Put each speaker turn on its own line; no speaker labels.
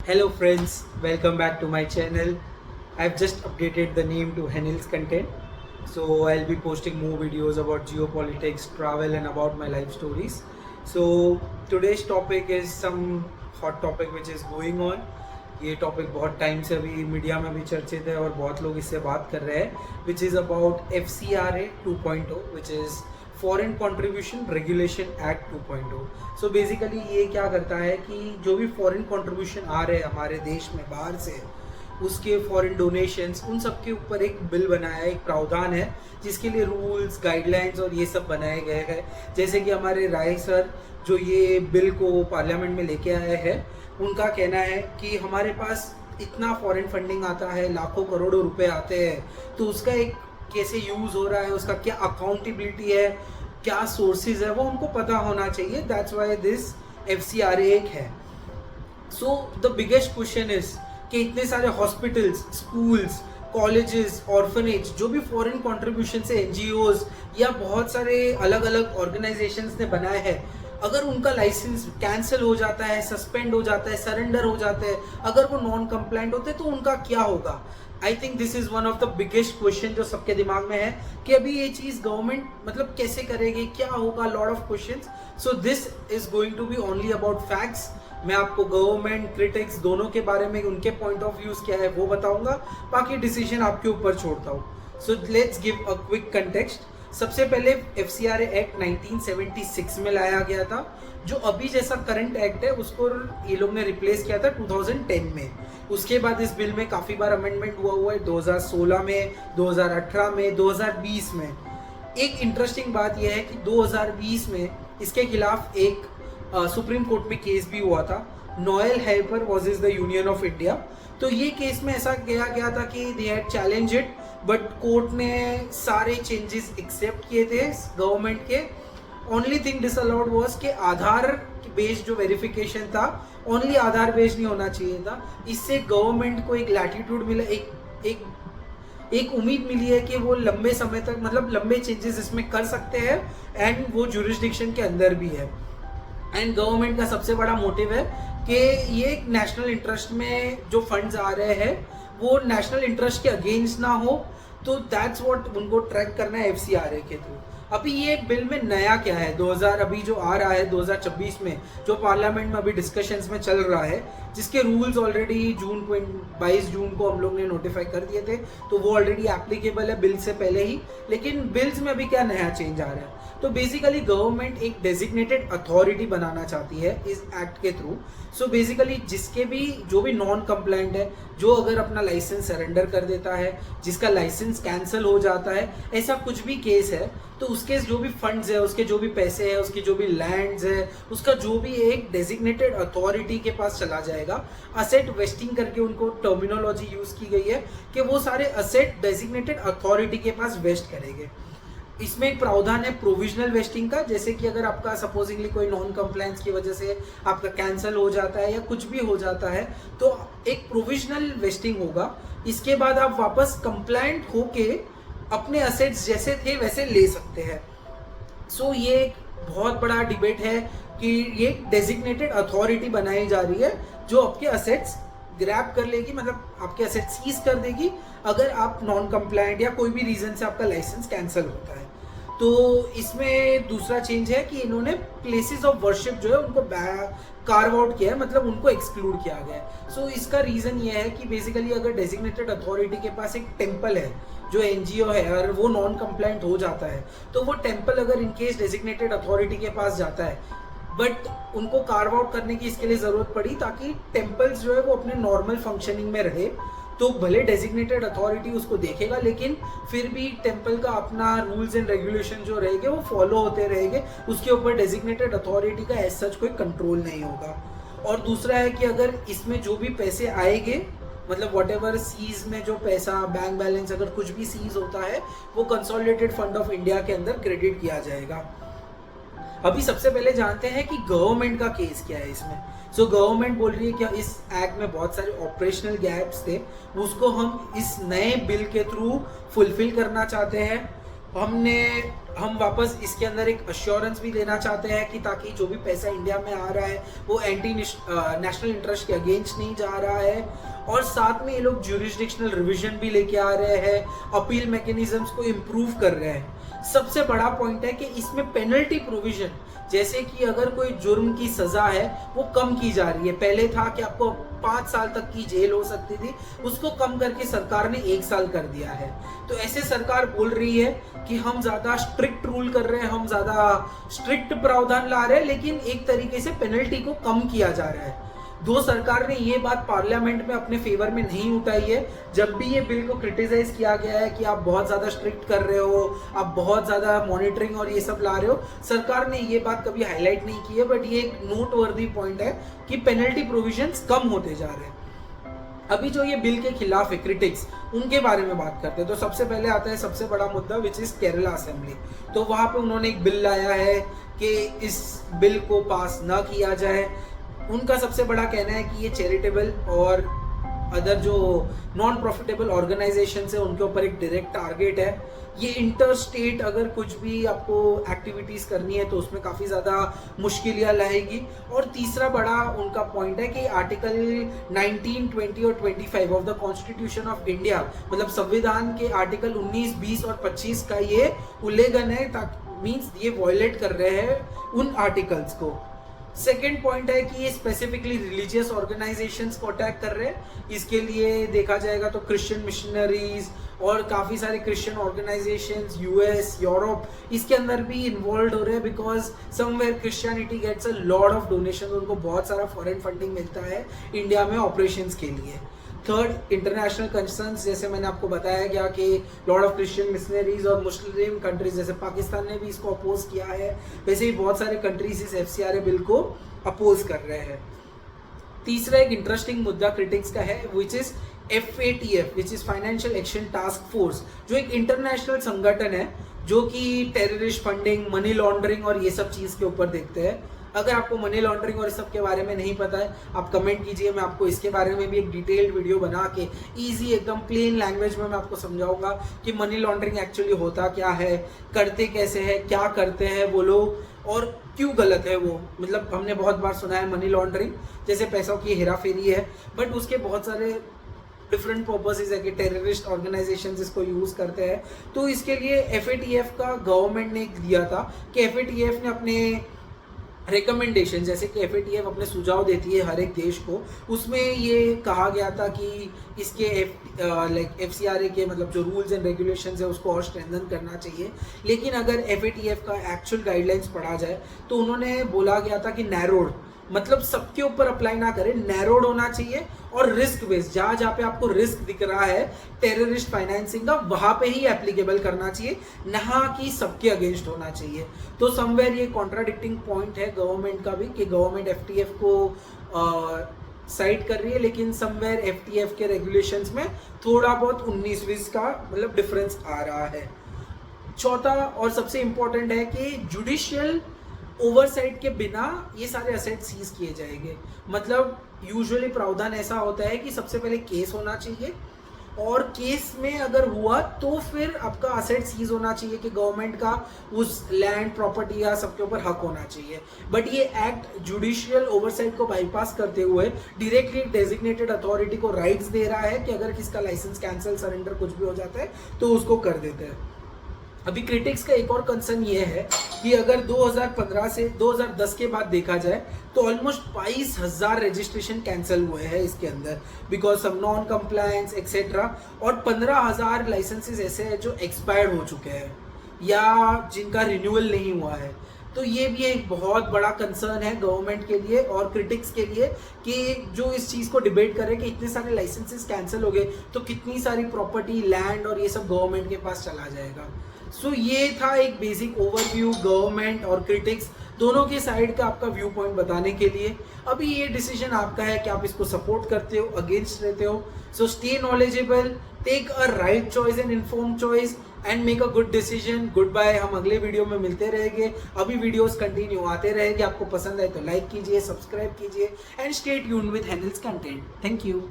Hello friends, welcome back to my channel. I've just updated the name to Henil's content. So I'll be posting more videos about geopolitics, travel and about my life stories. So today's topic is some hot topic which is going on. ये topic बहुत time से अभी media में भी चर्चित है और बहुत लोग इससे बात कर रहे हैं which is about FCRA 2.0 which is foreign contribution regulation act 2.0. So basically ये क्या करता है कि जो भी फॉरेन कंट्रीब्यूशन आ रहे हैं हमारे देश में बाहर से, उसके फॉरेन डोनेशंस, उन सब के ऊपर एक बिल बनाया है, एक प्रावधान है जिसके लिए रूल्स, गाइडलाइंस और ये सब बनाए गए हैं. जैसे कि हमारे राय सर जो ये बिल को पार्लियामेंट में लेके आए हैं, उनका कहना है कि हमारे पास इतना फॉरेन फंडिंग आता है, लाखों करोड़ों रुपए आते हैं, तो उसका एक कैसे यूज़ हो रहा है, उसका क्या अकाउंटेबिलिटी है, क्या सोर्सेज है, वो हमको पता होना चाहिए. दैट्स वाई दिस FCRA एक है. So the biggest question is कि इतने सारे हॉस्पिटल्स, स्कूल्स, कॉलेजेस, ऑर्फनेज जो भी फॉरेन कंट्रीब्यूशन से NGOs या बहुत सारे अलग अलग ऑर्गेनाइजेशंस ने बनाए हैं, अगर उनका लाइसेंस कैंसिल हो जाता है, सस्पेंड हो जाता है, सरेंडर हो जाते हैं, अगर वो नॉन कंप्लाइंट होते तो उनका क्या होगा. I think this is one of the biggest question जो सबके दिमाग में है कि अभी ये चीज़ गवर्नमेंट मतलब कैसे करेगी, क्या होगा, lot of questions. So this is going to be only about facts. मैं आपको गवर्नमेंट, क्रिटिक्स दोनों के बारे में उनके पॉइंट ऑफ व्यूज क्या है वो बताऊंगा, बाकी डिसीजन आपके ऊपर छोड़ता हूँ. So let's give a quick context. सबसे पहले FCRA एक्ट 1976 में लाया गया था. जो अभी जैसा करंट एक्ट है उसको ये लोग ने रिप्लेस किया था 2010 में. उसके बाद इस बिल में काफ़ी बार अमेंडमेंट हुआ है 2016 में, 2018 में, 2020 में. एक इंटरेस्टिंग बात यह है कि 2020 में इसके खिलाफ एक सुप्रीम कोर्ट में केस भी हुआ था, Noel helper versus the union of India. तो ये केस में ऐसा किया गया था कि they had challenge it, but court ने सारे चेंजेस एक्सेप्ट किए थे गवर्नमेंट के. ओनली थिंग डिसअलाउड वाज कि आधार बेस्ड जो वेरिफिकेशन था, ओनली आधार बेस्ड नहीं होना चाहिए था. इससे गवर्नमेंट को एक लैटिट्यूड मिला, एक उम्मीद मिली है कि वो लंबे समय तक मतलब लंबे चेंजेस इसमें कर सकते हैं एंड वो जुरिस्डिक्शन के अंदर भी है. एंड गवर्नमेंट का सबसे बड़ा मोटिव है कि ये नेशनल इंटरेस्ट में जो फंड्स आ रहे हैं वो नेशनल इंटरेस्ट के अगेंस्ट ना हो. तो दैट्स व्हाट उनको ट्रैक करना है FCRA के थ्रू. अभी ये बिल में नया क्या है, 2000 अभी जो आ रहा है 2026 में, जो पार्लियामेंट में अभी डिस्कशंस में चल रहा है, जिसके रूल्स ऑलरेडी 22 जून को हम लोग ने नोटिफाई कर दिए थे, तो वो ऑलरेडी एप्लीकेबल है बिल से पहले ही. लेकिन बिल्स में अभी क्या नया चेंज आ रहा है, तो बेसिकली गवर्नमेंट एक डेजिग्नेटेड अथॉरिटी बनाना चाहती है इस एक्ट के थ्रू. सो बेसिकली जिसके भी जो भी नॉन कंप्लाइंट है, जो अगर अपना लाइसेंस सरेंडर कर देता है, जिसका लाइसेंस कैंसिल हो जाता है, ऐसा कुछ भी केस है, तो उसके जो भी फंड्स है, उसके जो भी पैसे है, उसकी जो भी लैंड्स है, उसका जो भी एक डेजिग्नेटेड अथॉरिटी के पास चला जाएगा. असेट वेस्टिंग करके उनको टर्मिनोलॉजी यूज की गई है कि वो सारे असेट डेजिग्नेटेड अथॉरिटी के पास वेस्ट करेंगे. इसमें एक प्रावधान है प्रोविजनल वेस्टिंग का. जैसे कि अगर आपका सपोजिंगली कोई नॉन कंप्लायंस की वजह से आपका कैंसिल हो जाता है या कुछ भी हो जाता है, तो एक प्रोविजनल वेस्टिंग होगा. इसके बाद आप वापस कंप्लायंट होके अपने असेट्स जैसे थे वैसे ले सकते हैं. सो ये एक बहुत बड़ा डिबेट है कि ये डेजिग्नेटेड अथॉरिटी बनाई जा रही है जो आपके असेट्स ग्रैब कर लेगी, मतलब आपके असेट सीज कर देगी अगर आप नॉन कंप्लायंट या कोई भी रीजन से आपका लाइसेंस कैंसिल होता है. तो इसमें दूसरा चेंज है कि इन्होंने प्लेसेस ऑफ वर्शिप जो है उनको कार्व आउट किया है, मतलब उनको एक्सक्लूड किया गया है. सो इसका रीजन ये है कि बेसिकली अगर डेजिग्नेटेड अथॉरिटी के पास एक टेम्पल है जो NGO है और वो नॉन कंप्लायंट हो जाता है, तो वो टेम्पल अगर इनकेस डेजिग्नेटेड अथॉरिटी के पास जाता है, बट उनको कार्व आउट करने की इसके लिए ज़रूरत पड़ी ताकि टेम्पल्स जो है वो अपने नॉर्मल फंक्शनिंग में रहे, तो भले डेजिग्नेटेड अथॉरिटी उसको देखेगा लेकिन फिर भी टेम्पल का अपना रूल्स एंड रेगुलेशन जो रहेंगे वो फॉलो होते रहेंगे, उसके ऊपर डेजिग्नेटेड अथॉरिटी का एज सच कोई कंट्रोल नहीं होगा. और दूसरा है कि अगर इसमें जो भी पैसे आएंगे, मतलब वट एवर सीज में जो पैसा, बैंक बैलेंस अगर कुछ भी सीज होता है, वो कंसोलिडेटेड फंड ऑफ इंडिया के अंदर क्रेडिट किया जाएगा. अभी सबसे पहले जानते हैं कि गवर्नमेंट का केस क्या है इसमें. सो गवर्नमेंट बोल रही है कि इस एक्ट में बहुत सारे ऑपरेशनल गैप्स थे, उसको हम इस नए बिल के थ्रू फुलफिल करना चाहते हैं. हम वापस इसके अंदर एक अश्योरेंस भी देना चाहते हैं कि ताकि जो भी पैसा इंडिया में आ रहा है वो एंटी नेशनल इंटरेस्ट के अगेंस्ट नहीं जा रहा है। और साथ में ये लोग ज्यूरिसडिक्शनल रिवीजन भी लेके आ रहे हैं, अपील मैकेनिज्म्स को इम्प्रूव कर रहे हैं। सबसे बड़ा पॉइंट है कि इसमें पेनल्टी प्रोविजन, जैसे कि अगर कोई जुर्म की सजा है वो कम की जा रही है। पहले था कि आपको 5 साल तक की जेल हो सकती थी, उसको कम करके सरकार ने 1 साल कर दिया है। तो ऐसे सरकार बोल रही है कि हम ज्यादा स्ट्रिक्ट रूल कर रहे हैं, हम ज्यादा स्ट्रिक्ट प्रावधान ला रहे हैं, लेकिन एक तरीके से पेनल्टी को कम किया जा रहा है। दो सरकार ने ये बात पार्लियामेंट में अपने फेवर में नहीं उठाई है। जब भी ये बिल को क्रिटिसाइज किया गया है कि आप बहुत ज्यादा स्ट्रिक्ट कर रहे हो, आप बहुत ज्यादा मॉनिटरिंग और ये सब ला रहे हो, सरकार ने ये बात कभी हाईलाइट नहीं की है। बट ये एक नोटवर्दी पॉइंट है कि पेनल्टी प्रोविजंस कम होते जा रहे हैं। अभी जो ये बिल के खिलाफ है क्रिटिक्स, उनके बारे में बात करते हैं। तो सबसे पहले आता है सबसे बड़ा मुद्दा, विच इज केरला असेंबली। तो वहां पे उन्होंने एक बिल लाया है कि इस बिल को पास न किया जाए। उनका सबसे बड़ा कहना है कि ये चैरिटेबल और अदर जो नॉन प्रॉफिटेबल ऑर्गेनाइजेशन है उनके ऊपर एक डायरेक्ट टारगेट है। ये इंटर स्टेट अगर कुछ भी आपको एक्टिविटीज करनी है तो उसमें काफी ज्यादा मुश्किलियां लाएगी। और तीसरा बड़ा उनका पॉइंट है कि आर्टिकल 19, 20 और 25 of the constitution of India, मतलब संविधान के आर्टिकल 19, 20 और 25 का ये उल्लंघन है, मीन्स ये वॉयलेट कर रहे हैं उन आर्टिकल्स को। सेकेंड पॉइंट है कि ये स्पेसिफिकली रिलीजियस ऑर्गेनाइजेशंस को अटैक कर रहे हैं। इसके लिए देखा जाएगा तो क्रिश्चियन मिशनरीज और काफ़ी सारे क्रिश्चियन ऑर्गेनाइजेशंस यूएस, यूरोप इसके अंदर भी इन्वॉल्व हो रहे हैं, because somewhere Christianity gets a lot of donation. उनको बहुत सारा फॉरेन फंडिंग मिलता है इंडिया में ऑपरेशंस के लिए। थर्ड, इंटरनेशनल कंसर्न्स, जैसे मैंने आपको बताया गया कि लॉट ऑफ क्रिश्चियन मिशनरीज और मुस्लिम कंट्रीज, जैसे पाकिस्तान ने भी इसको अपोज किया है, वैसे ही बहुत सारे कंट्रीज इस FCRA बिल को अपोज कर रहे हैं। तीसरा एक इंटरेस्टिंग मुद्दा क्रिटिक्स का है, which is FATF, which is financial action task force, जो एक इंटरनेशनल संगठन है जो कि टेररिस्ट फंडिंग, मनी लॉन्ड्रिंग और ये सब चीज़ के ऊपर देखते हैं। अगर आपको मनी लॉन्ड्रिंग और इस सब के बारे में नहीं पता है, आप कमेंट कीजिए, मैं आपको इसके बारे में भी एक डिटेल्ड वीडियो बना के इजी एकदम प्लेन लैंग्वेज में मैं आपको समझाऊंगा कि मनी लॉन्ड्रिंग एक्चुअली होता क्या है, करते कैसे है, क्या करते हैं वो लोग और क्यों गलत है वो। मतलब हमने बहुत बार सुना है मनी लॉन्ड्रिंग जैसे पैसों की हेराफेरी है, बट उसके बहुत सारे डिफरेंट पर्पसेस है कि टेररिस्ट ऑर्गेनाइजेशन इसको यूज करते हैं। तो इसके लिए FATF का गवर्नमेंट ने दिया था कि FATF ने अपने रिकमेंडेशन, जैसे कि FATF अपने सुझाव देती है हर एक देश को, उसमें ये कहा गया था कि इसके FCRA के मतलब जो रूल्स एंड रेगुलेशंस है उसको और स्ट्रेंथन करना चाहिए। लेकिन अगर FATF का एक्चुअल गाइडलाइंस पढ़ा जाए तो उन्होंने बोला गया था कि नैरोड, मतलब सबके ऊपर अप्लाई ना करें, नैरोड होना चाहिए और रिस्क बेस्ड, जहां जहां पे आपको रिस्क दिख रहा है टेररिस्ट फाइनेंसिंग का, वहां पे ही एप्लीकेबल करना चाहिए, ना कि सबके अगेंस्ट होना चाहिए। तो समवेयर ये कॉन्ट्राडिक्टिंग पॉइंट है गवर्नमेंट का भी कि गवर्नमेंट FATF को साइड कर रही है, लेकिन समवेयर FATF के रेगुलेशंस में थोड़ा बहुत 19-20 का मतलब डिफरेंस आ रहा है। चौथा और सबसे इंपॉर्टेंट है कि जुडिशियल ओवरसाइट के बिना ये सारे असेट सीज किए जाएंगे। मतलब यूजुअली प्रावधान ऐसा होता है कि सबसे पहले केस होना चाहिए और केस में अगर हुआ तो फिर आपका असेट सीज होना चाहिए कि गवर्नमेंट का उस लैंड, प्रॉपर्टी या सबके ऊपर हक होना चाहिए। बट ये एक्ट जुडिशियल ओवरसाइट को बाईपास करते हुए डायरेक्टली डेजिग्नेटेड अथॉरिटी को राइट्स दे रहा है कि अगर किसका लाइसेंस कैंसिल, सरेंडर कुछ भी हो जाता है तो उसको कर देते हैं। अभी क्रिटिक्स का एक और कंसर्न ये है कि अगर 2015 से 2010 के बाद देखा जाए तो ऑलमोस्ट 22,000 रजिस्ट्रेशन कैंसिल हुए हैं इसके अंदर, because of non compliance etcetera, और 15,000 लाइसेंसेस ऐसे हैं जो एक्सपायर्ड हो चुके हैं या जिनका रिन्यूअल नहीं हुआ है। तो ये भी एक बहुत बड़ा कंसर्न है गवर्नमेंट के लिए और क्रिटिक्स के लिए कि जो इस चीज़ को डिबेट करे कि इतने सारे लाइसेंसेस कैंसिल हो गए तो कितनी सारी प्रॉपर्टी, लैंड और ये सब गवर्नमेंट के पास चला जाएगा। सो ये था एक बेसिक ओवरव्यू गवर्नमेंट और क्रिटिक्स दोनों के साइड का आपका व्यू पॉइंट बताने के लिए। अभी ये डिसीजन आपका है कि आप इसको सपोर्ट करते हो, अगेंस्ट रहते हो। So stay knowledgeable, take a right choice and inform choice and make a good decision. Good bye, हम अगले वीडियो में मिलते रहेंगे। अभी वीडियोस कंटिन्यू आते रहेंगे, आपको पसंद आए तो लाइक कीजिए, सब्सक्राइब कीजिए एंड स्टे ट्यून्ड विद हैनिल्स कंटेंट। Thank you.